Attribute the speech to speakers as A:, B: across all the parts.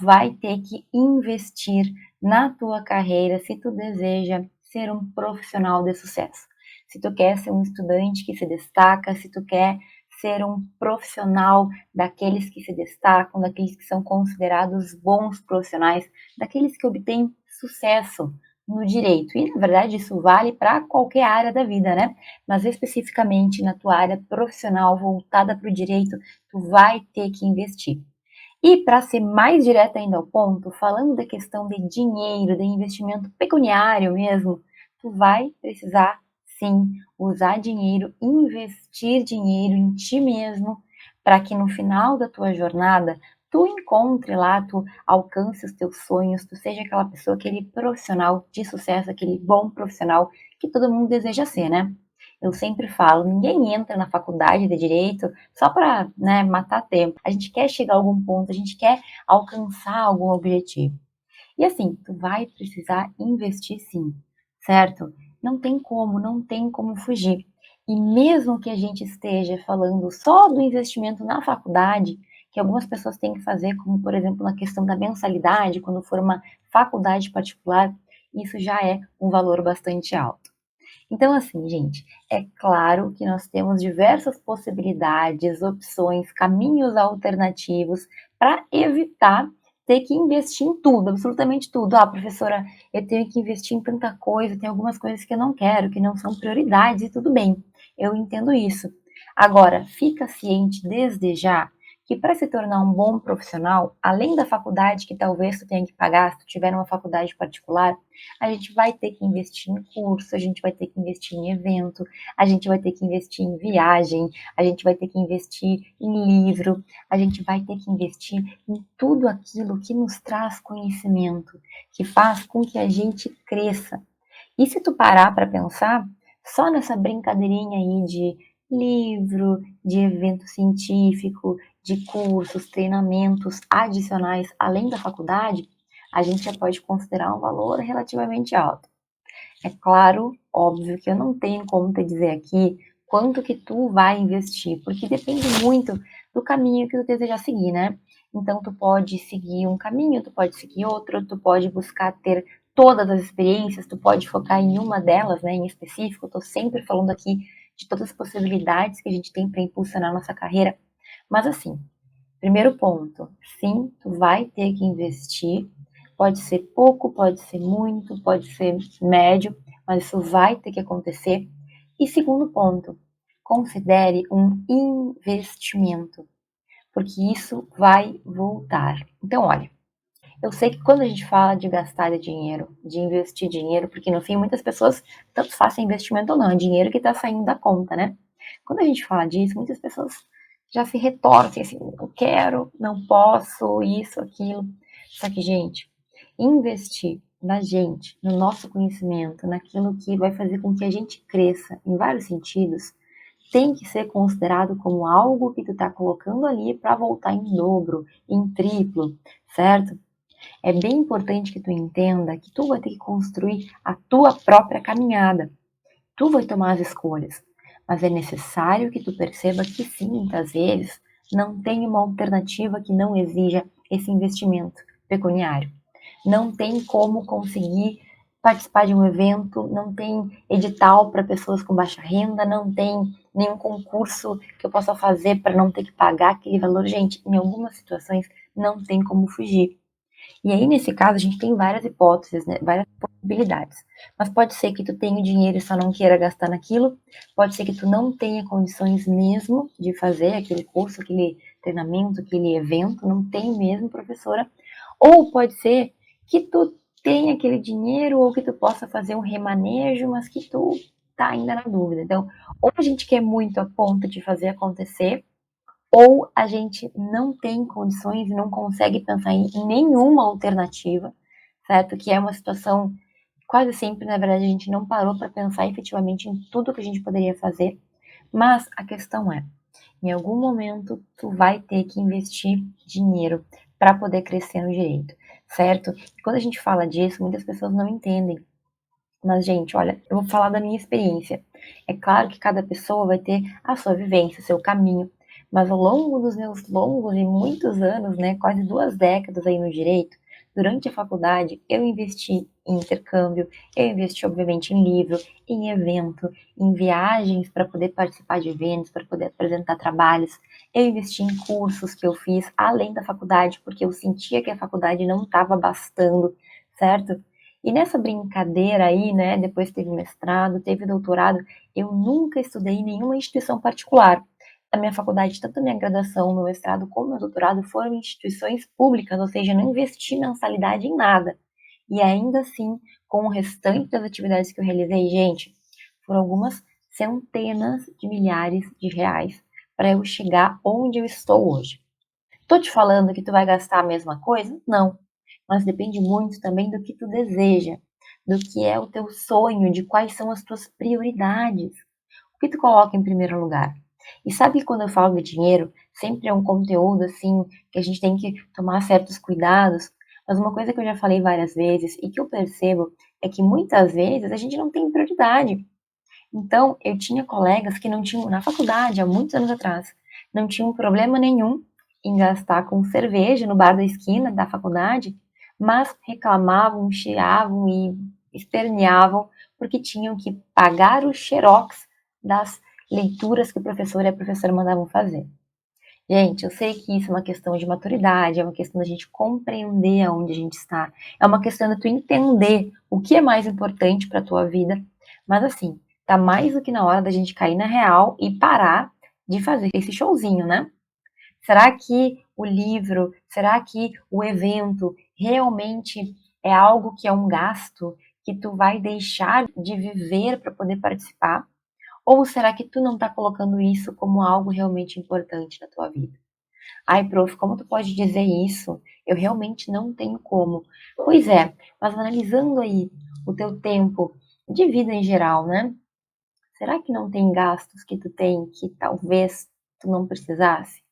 A: vai ter que investir na tua carreira se tu deseja ser um profissional de sucesso. Se tu quer ser um estudante que se destaca, se tu quer ser um profissional daqueles que se destacam, daqueles que são considerados bons profissionais, daqueles que obtêm sucesso no direito. E, na verdade, isso vale para qualquer área da vida, né? Mas especificamente na tua área profissional voltada para o direito, tu vai ter que investir. E para ser mais direta ainda ao ponto, falando da questão de dinheiro, de investimento pecuniário mesmo, tu vai precisar sim usar dinheiro, investir dinheiro em ti mesmo, para que no final da tua jornada tu encontre lá, tu alcance os teus sonhos, tu seja aquela pessoa, aquele profissional de sucesso, aquele bom profissional que todo mundo deseja ser, né? Eu sempre falo, ninguém entra na faculdade de direito só para, né, matar tempo. A gente quer chegar a algum ponto, a gente quer alcançar algum objetivo. E assim, tu vai precisar investir sim, certo? Não tem como fugir. E mesmo que a gente esteja falando só do investimento na faculdade, que algumas pessoas têm que fazer, como por exemplo na questão da mensalidade, quando for uma faculdade particular, isso já é um valor bastante alto. Então, assim, gente, é claro que nós temos diversas possibilidades, opções, caminhos alternativos para evitar ter que investir em tudo, absolutamente tudo. Ah, professora, eu tenho que investir em tanta coisa, tem algumas coisas que eu não quero, que não são prioridades, e tudo bem, eu entendo isso. Agora, fica ciente desde já que para se tornar um bom profissional, além da faculdade que talvez tu tenha que pagar, se tu tiver uma faculdade particular, a gente vai ter que investir em curso, a gente vai ter que investir em evento, a gente vai ter que investir em viagem, a gente vai ter que investir em livro, a gente vai ter que investir em tudo aquilo que nos traz conhecimento, que faz com que a gente cresça. E se tu parar para pensar, só nessa brincadeirinha aí de livro, de evento científico, de cursos, treinamentos adicionais além da faculdade, a gente já pode considerar um valor relativamente alto. É claro, óbvio que eu não tenho como te dizer aqui quanto que tu vai investir, porque depende muito do caminho que tu deseja seguir, né? Então tu pode seguir um caminho, tu pode seguir outro, tu pode buscar ter todas as experiências, tu pode focar em uma delas, né, em específico. Eu tô sempre falando aqui de todas as possibilidades que a gente tem para impulsionar nossa carreira. Mas assim, primeiro ponto, sim, tu vai ter que investir. Pode ser pouco, pode ser muito, pode ser médio, mas isso vai ter que acontecer. E segundo ponto, considere um investimento, porque isso vai voltar. Então, olha, eu sei que quando a gente fala de gastar dinheiro, de investir dinheiro, porque no fim muitas pessoas tanto fazem investimento ou não, é dinheiro que está saindo da conta, né? Quando a gente fala disso, muitas pessoas já se retorcem assim, não quero, não posso, isso, aquilo. Só que, gente, investir na gente, no nosso conhecimento, naquilo que vai fazer com que a gente cresça em vários sentidos, tem que ser considerado como algo que tu tá colocando ali para voltar em dobro, em triplo, certo? É bem importante que tu entenda que tu vai ter que construir a tua própria caminhada. Tu vai tomar as escolhas, mas é necessário que tu perceba que sim, muitas vezes não tem uma alternativa que não exija esse investimento pecuniário. Não tem como conseguir participar de um evento, não tem edital para pessoas com baixa renda, não tem nenhum concurso que eu possa fazer para não ter que pagar aquele valor. Gente, em algumas situações não tem como fugir. E aí, nesse caso, a gente tem várias hipóteses, né? Várias possibilidades. Mas pode ser que tu tenha o dinheiro e só não queira gastar naquilo. Pode ser que tu não tenha condições mesmo de fazer aquele curso, aquele treinamento, aquele evento. Não tem mesmo, professora. Ou pode ser que tu tenha aquele dinheiro ou que tu possa fazer um remanejo, mas que tu tá ainda na dúvida. Então, ou a gente quer muito a ponto de fazer acontecer, ou a gente não tem condições e não consegue pensar em nenhuma alternativa, certo? Que é uma situação quase sempre, na verdade, a gente não parou para pensar efetivamente em tudo que a gente poderia fazer, mas a questão é, em algum momento tu vai ter que investir dinheiro para poder crescer no direito, certo? E quando a gente fala disso, muitas pessoas não entendem. Mas, gente, olha, eu vou falar da minha experiência. É claro que cada pessoa vai ter a sua vivência, o seu caminho, Mas ao longo dos meus longos e muitos anos, né, quase 2 décadas aí no direito, durante a faculdade, eu investi em intercâmbio, eu investi, obviamente, em livro, em evento, em viagens para poder participar de eventos, para poder apresentar trabalhos. Eu investi em cursos que eu fiz além da faculdade, porque eu sentia que a faculdade não estava bastando, certo? E nessa brincadeira aí, né, depois teve mestrado, teve doutorado, eu nunca estudei em nenhuma instituição particular. A minha faculdade, tanto a minha graduação, meu mestrado como meu doutorado foram em instituições públicas, ou seja, não investi mensalidade em nada. E ainda assim, com o restante das atividades que eu realizei, gente, foram algumas centenas de milhares de reais para eu chegar onde eu estou hoje. Tô te falando que tu vai gastar a mesma coisa? Não. Mas depende muito também do que tu deseja, do que é o teu sonho, de quais são as tuas prioridades. O que tu coloca em primeiro lugar? E sabe que quando eu falo de dinheiro, sempre é um conteúdo assim que a gente tem que tomar certos cuidados, mas uma coisa que eu já falei várias vezes e que eu percebo é que muitas vezes a gente não tem prioridade. Então, eu tinha colegas que não tinham, na faculdade, há muitos anos atrás, não tinham problema nenhum em gastar com cerveja no bar da esquina da faculdade, mas reclamavam, chiavam e esperneavam porque tinham que pagar o xerox das leituras que o professor e a professora mandavam fazer. Gente, eu sei que isso é uma questão de maturidade, é uma questão da gente compreender aonde a gente está, é uma questão de tu entender o que é mais importante para a tua vida, mas assim, tá mais do que na hora da gente cair na real e parar de fazer esse showzinho, né? Será que o livro, será que o evento realmente é algo que é um gasto que tu vai deixar de viver para poder participar? Ou será que tu não está colocando isso como algo realmente importante na tua vida? Ai, prof, como tu pode dizer isso? Eu realmente não tenho como. Pois é, mas analisando aí o teu tempo de vida em geral, né? Será que não tem gastos que tu tem que talvez tu não precisasse?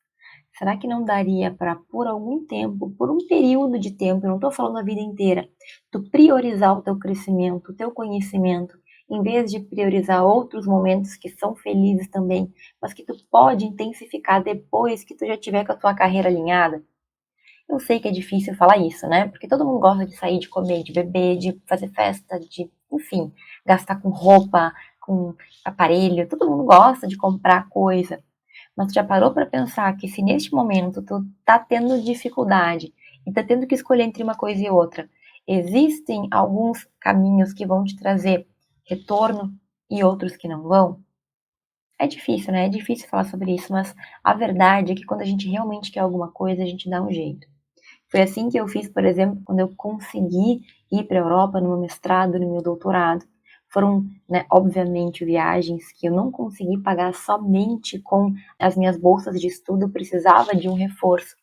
A: Será que não daria para, por algum tempo, por um período de tempo, eu não estou falando a vida inteira, tu priorizar o teu crescimento, o teu conhecimento, em vez de priorizar outros momentos que são felizes também, mas que tu pode intensificar depois que tu já tiver com a tua carreira alinhada? Eu sei que é difícil falar isso, né? Porque todo mundo gosta de sair, de comer, de beber, de fazer festa, de, enfim, gastar com roupa, com aparelho, todo mundo gosta de comprar coisa. Mas tu já parou para pensar que se neste momento tu tá tendo dificuldade e tá tendo que escolher entre uma coisa e outra, existem alguns caminhos que vão te trazer retorno e outros que não vão? É difícil, né? É difícil falar sobre isso, mas a verdade é que quando a gente realmente quer alguma coisa, a gente dá um jeito. Foi assim que eu fiz, por exemplo, quando eu consegui ir para a Europa no meu mestrado, no meu doutorado. Foram, né, obviamente, viagens que eu não consegui pagar somente com as minhas bolsas de estudo, eu precisava de um reforço.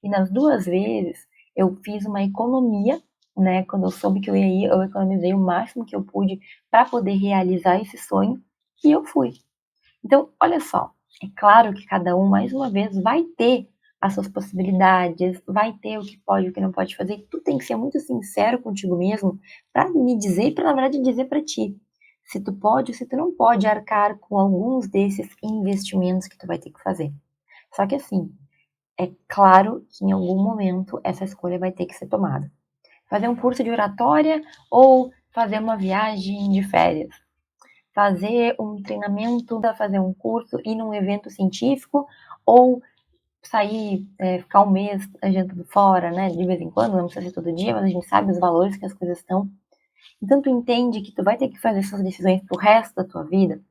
A: E nas 2 vezes eu fiz uma economia, né? Quando eu soube que eu ia ir, eu economizei o máximo que eu pude para poder realizar esse sonho e eu fui. Então, olha só, é claro que cada um, mais uma vez, vai ter as suas possibilidades, vai ter o que pode e o que não pode fazer. Tu tem que ser muito sincero contigo mesmo para me dizer, para na verdade dizer para ti, se tu pode ou se tu não pode arcar com alguns desses investimentos que tu vai ter que fazer. Só que assim, é claro que em algum momento essa escolha vai ter que ser tomada. Fazer um curso de oratória ou fazer uma viagem de férias, fazer um treinamento, fazer um curso, ir num evento científico ou sair, ficar um mês jantando fora, né? De vez em quando, não precisa ser todo dia, mas a gente sabe os valores que as coisas estão. Então tu entende que tu vai ter que fazer essas decisões pro resto da tua vida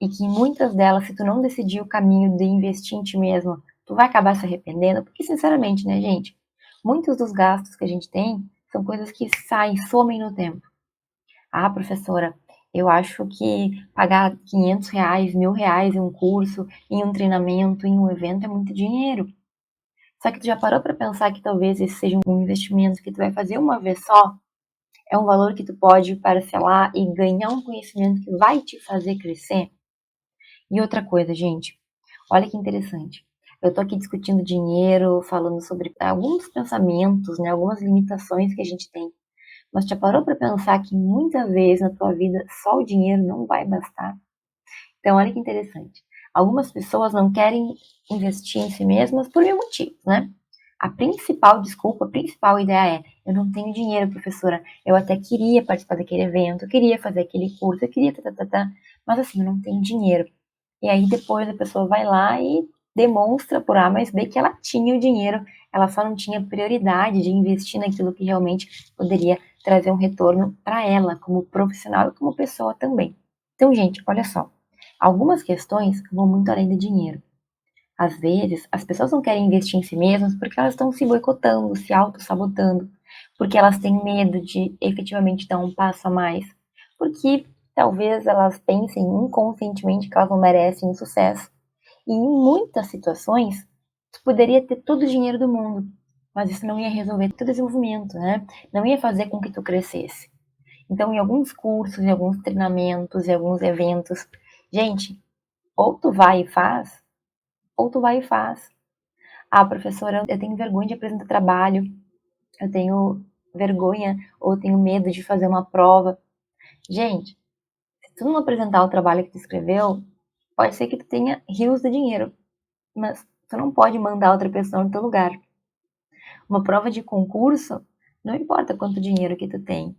A: e que muitas delas, se tu não decidir o caminho de investir em ti mesmo, tu vai acabar se arrependendo, porque sinceramente, né, gente, muitos dos gastos que a gente tem são coisas que saem, somem no tempo. Ah, professora, eu acho que pagar R$ 500, R$ 1.000 em um curso, em um treinamento, em um evento é muito dinheiro. Só que tu já parou para pensar que talvez esse seja um investimento que tu vai fazer uma vez só? É um valor que tu pode parcelar e ganhar um conhecimento que vai te fazer crescer? E outra coisa, gente, olha que interessante. Eu tô aqui discutindo dinheiro, falando sobre alguns pensamentos, né, algumas limitações que a gente tem. Mas já parou para pensar que muitas vezes na tua vida só o dinheiro não vai bastar? Então, olha que interessante. Algumas pessoas não querem investir em si mesmas por mil motivos, né? A principal desculpa, a principal ideia é: eu não tenho dinheiro, professora. Eu até queria participar daquele evento, eu queria fazer aquele curso, eu queria mas assim, eu não tenho dinheiro. E aí depois a pessoa vai lá e demonstra por A mais B que ela tinha o dinheiro, ela só não tinha prioridade de investir naquilo que realmente poderia trazer um retorno para ela, como profissional e como pessoa também. Então, gente, olha só, algumas questões vão muito além do dinheiro. Às vezes, as pessoas não querem investir em si mesmas porque elas estão se boicotando, se auto-sabotando, porque elas têm medo de efetivamente dar um passo a mais, porque talvez elas pensem inconscientemente que elas não merecem o sucesso. E em muitas situações, tu poderia ter todo o dinheiro do mundo, mas isso não ia resolver teu desenvolvimento, né? Não ia fazer com que tu crescesse. Então, em alguns cursos, em alguns treinamentos, em alguns eventos, gente, ou tu vai e faz, ou tu vai e faz. Ah, professora, eu tenho vergonha de apresentar trabalho, eu tenho vergonha ou eu tenho medo de fazer uma prova. Gente, se tu não apresentar o trabalho que tu escreveu, pode ser que tu tenha rios de dinheiro, mas tu não pode mandar outra pessoa no teu lugar. Uma prova de concurso, não importa quanto dinheiro que tu tem.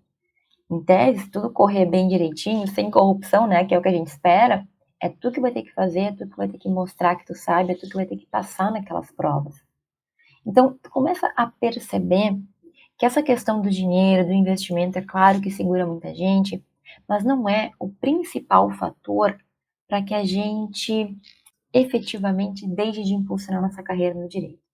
A: Em tese, se tudo correr bem direitinho, sem corrupção, né, que é o que a gente espera, é tu que vai ter que fazer, é tu que vai ter que mostrar que tu sabe, é tu que vai ter que passar naquelas provas. Então, tu começa a perceber que essa questão do dinheiro, do investimento, é claro que segura muita gente, mas não é o principal fator para que a gente efetivamente deixe de impulsionar nossa carreira no direito.